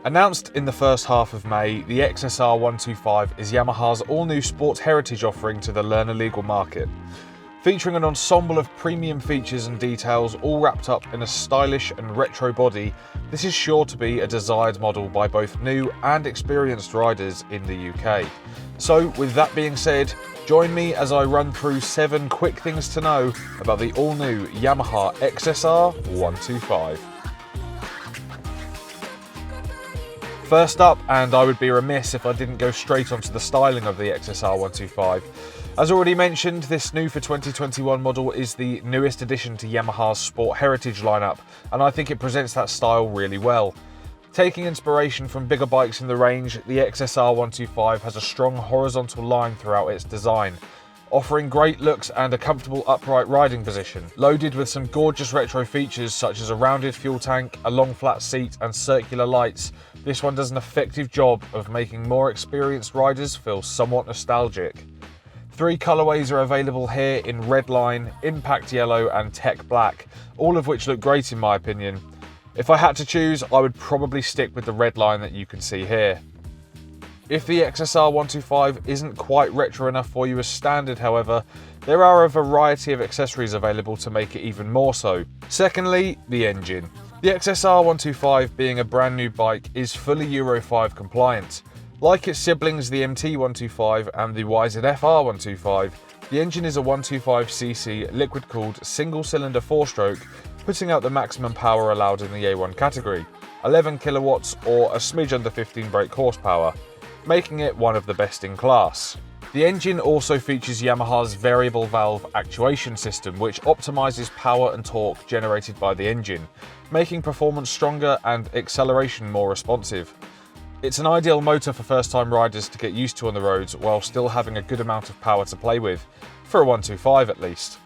Announced in the first half of May, the XSR125 is Yamaha's all-new sports heritage offering to the learner legal market. Featuring an ensemble of premium features and details all wrapped up in a stylish and retro body, this is sure to be a desired model by both new and experienced riders in the UK. So with that being said, join me as I run through 7 quick things to know about the all-new Yamaha XSR125. First up, and I would be remiss if I didn't go straight onto the styling of the XSR125. As already mentioned, this new for 2021 model is the newest addition to Yamaha's Sport Heritage lineup, and I think it presents that style really well. Taking inspiration from bigger bikes in the range, the XSR125 has a strong horizontal line throughout its design, offering great looks and a comfortable upright riding position. Loaded with some gorgeous retro features such as a rounded fuel tank, a long flat seat and circular lights, this one does an effective job of making more experienced riders feel somewhat nostalgic. 3 colourways are available here in Redline, Impact Yellow and Tech Black, all of which look great in my opinion. If I had to choose, I would probably stick with the Redline that you can see here. If the XSR125 isn't quite retro enough for you as standard, however, there are a variety of accessories available to make it even more so. Secondly, the engine. The XSR125, being a brand new bike, is fully Euro 5 compliant. Like its siblings the MT125 and the YZF-R125, the engine is a 125cc liquid-cooled single-cylinder 4-stroke, putting out the maximum power allowed in the A1 category, 11 kilowatts or a smidge under 15 brake horsepower, making it one of the best in class. The engine also features Yamaha's variable valve actuation system, which optimises power and torque generated by the engine, making performance stronger and acceleration more responsive. It's an ideal motor for first-time riders to get used to on the roads while still having a good amount of power to play with, for a 125 at least.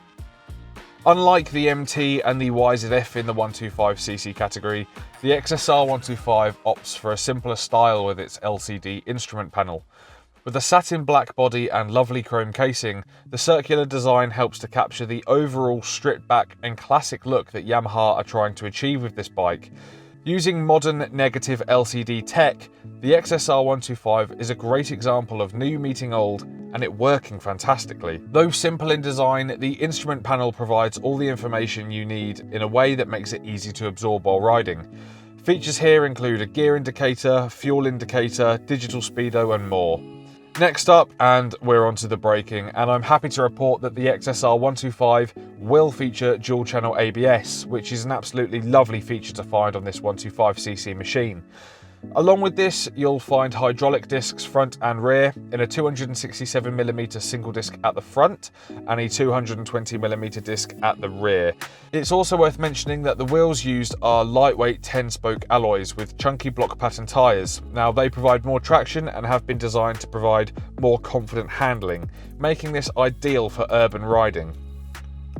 Unlike the MT and the YZF in the 125cc category, the XSR125 opts for a simpler style with its LCD instrument panel. With a satin black body and lovely chrome casing, the circular design helps to capture the overall stripped back and classic look that Yamaha are trying to achieve with this bike. Using modern negative LCD tech, the XSR125 is a great example of new meeting old and it working fantastically. Though simple in design, the instrument panel provides all the information you need in a way that makes it easy to absorb while riding. Features here include a gear indicator, fuel indicator, digital speedo and more. Next up, and we're onto the braking, and I'm happy to report that the XSR125 will feature dual channel ABS, which is an absolutely lovely feature to find on this 125cc machine. Along with this, you'll find hydraulic discs front and rear in a 267mm single disc at the front and a 220mm disc at the rear. It's also worth mentioning that the wheels used are lightweight 10-spoke alloys with chunky block pattern tyres. Now they provide more traction and have been designed to provide more confident handling, making this ideal for urban riding.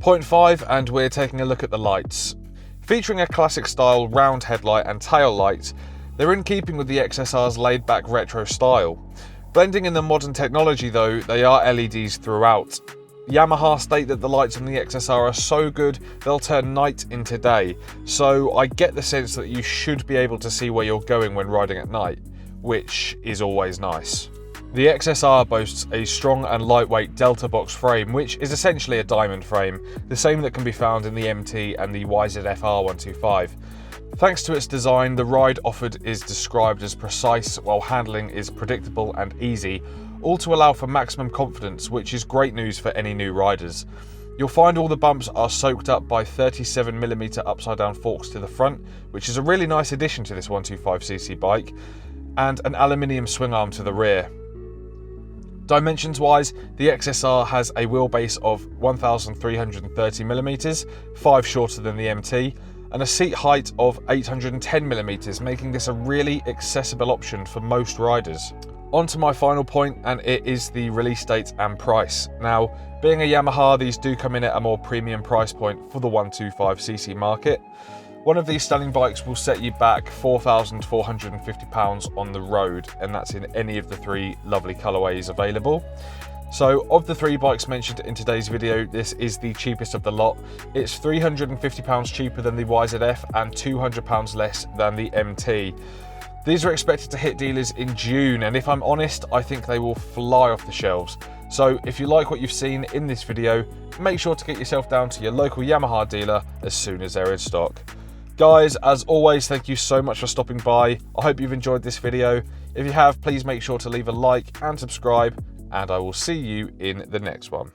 Point 5, and we're taking a look at the lights. Featuring a classic style round headlight and tail light, they're in keeping with the XSR's laid-back retro style. Blending in the modern technology though, they are LEDs throughout. Yamaha state that the lights on the XSR are so good they'll turn night into day, so I get the sense that you should be able to see where you're going when riding at night, which is always nice. The XSR boasts a strong and lightweight Delta box frame, which is essentially a diamond frame, the same that can be found in the MT and the YZF-R125. Thanks to its design, the ride offered is described as precise, while handling is predictable and easy, all to allow for maximum confidence, which is great news for any new riders. You'll find all the bumps are soaked up by 37mm upside down forks to the front, which is a really nice addition to this 125cc bike, and an aluminium swing arm to the rear. Dimensions wise, the XSR has a wheelbase of 1330mm, 5 shorter than the MT, and a seat height of 810mm, making this a really accessible option for most riders. On to my final point, and it is the release date and price. Now, being a Yamaha, these do come in at a more premium price point for the 125cc market. One of these stunning bikes will set you back £4,450 on the road, and that's in any of the 3 lovely colourways available. So of the 3 bikes mentioned in today's video, this is the cheapest of the lot. It's £350 cheaper than the YZF and £200 less than the MT. These are expected to hit dealers in June, and if I'm honest, I think they will fly off the shelves. So if you like what you've seen in this video, make sure to get yourself down to your local Yamaha dealer as soon as they're in stock. Guys, as always, thank you so much for stopping by. I hope you've enjoyed this video. If you have, please make sure to leave a like and subscribe, and I will see you in the next one.